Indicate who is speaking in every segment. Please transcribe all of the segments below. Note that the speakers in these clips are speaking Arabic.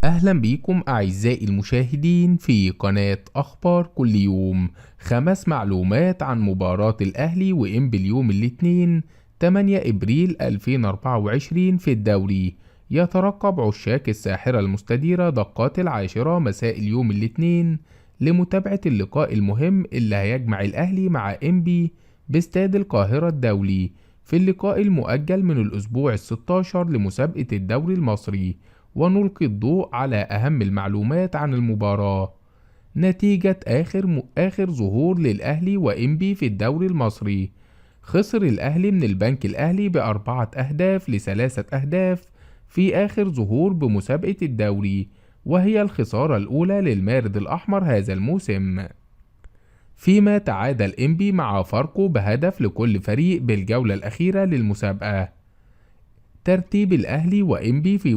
Speaker 1: أهلا بيكم أعزائي المشاهدين في قناة أخبار كل يوم. 5 معلومات عن مباراة الأهلي وإنبي اليوم الاثنين 8 إبريل 2024 في الدوري. يترقب عشاق الساحرة المستديرة دقات 10 مساء اليوم الاثنين لمتابعة اللقاء المهم اللي هيجمع الأهلي مع إنبي باستاد القاهرة الدولي في اللقاء المؤجل من الأسبوع ال16 لمسابقة الدوري المصري، ونلقي الضوء على أهم المعلومات عن المباراة. نتيجة آخر ظهور للأهلي وإنبي في الدوري المصري: خسر الأهلي من البنك الأهلي ب4 أهداف ل3 أهداف في آخر ظهور بمسابقة الدوري، وهي الخسارة الأولى للمارد الأحمر هذا الموسم. فيما تعادل إنبي مع فاركو بهدف لكل فريق بالجولة الأخيرة للمسابقة. ترتيب الأهلي وإنبي في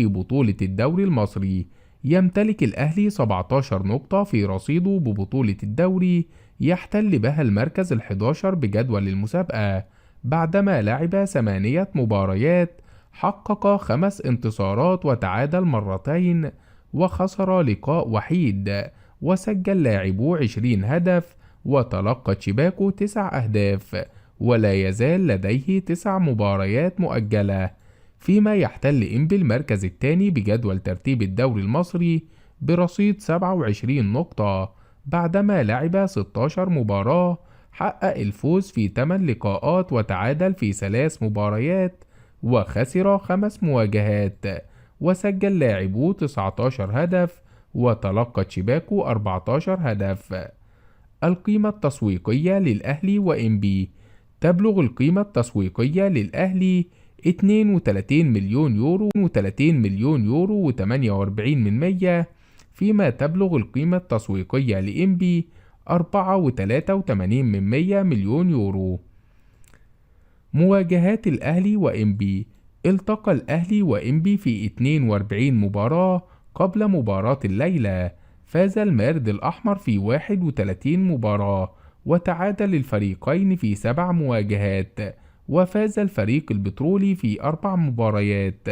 Speaker 1: بطولة الدوري المصري: يمتلك الأهلي 17 نقطة في رصيده ببطولة الدوري، يحتل بها المركز ال11 بجدول المسابقة بعدما لعب 8 مباريات، حقق 5 انتصارات وتعادل مرتين وخسر لقاء وحيد، وسجل لاعبوه 20 هدف وتلقى شباكه 9 أهداف، ولا يزال لديه 9 مباريات مؤجلة. فيما يحتل إنبي المركز الثاني بجدول ترتيب الدوري المصري برصيد 27 نقطة بعدما لعب 16 مباراة، حقق الفوز في 8 لقاءات وتعادل في 3 مباريات وخسر 5 مواجهات، وسجل لاعبوه 19 هدف وتلقى شباكه 14 هدف. القيمة التسويقية للأهلي وإنبي: تبلغ القيمة التسويقية للأهلي 32 مليون يورو و48%، فيما تبلغ القيمة التسويقية لإنبي 4.83 مليون يورو. مواجهات الأهلي وإنبي: التقى الأهلي وإنبي في 42 مباراة قبل مباراة الليلة. فاز المارد الأحمر في 31 مباراة، وتعادل الفريقين في 7 مواجهات، وفاز الفريق البترولي في 4 مباريات.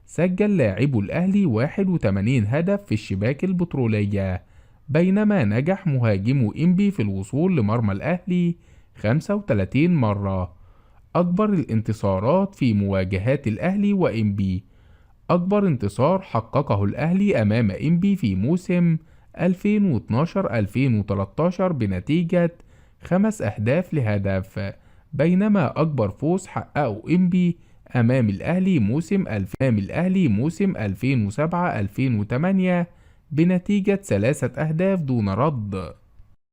Speaker 1: سجل لاعبو الأهلي 81 هدف في الشباك البترولية، بينما نجح مهاجمو إنبي في الوصول لمرمى الأهلي 35 مرة. أكبر الانتصارات في مواجهات الأهلي وإنبي: أكبر انتصار حققه الأهلي أمام إنبي في موسم 2012-2013 بنتيجة 5 أهداف لهدف، بينما أكبر فوز حققه إنبي أمام الأهلي موسم 2007-2008 بنتيجة 3 أهداف دون رد.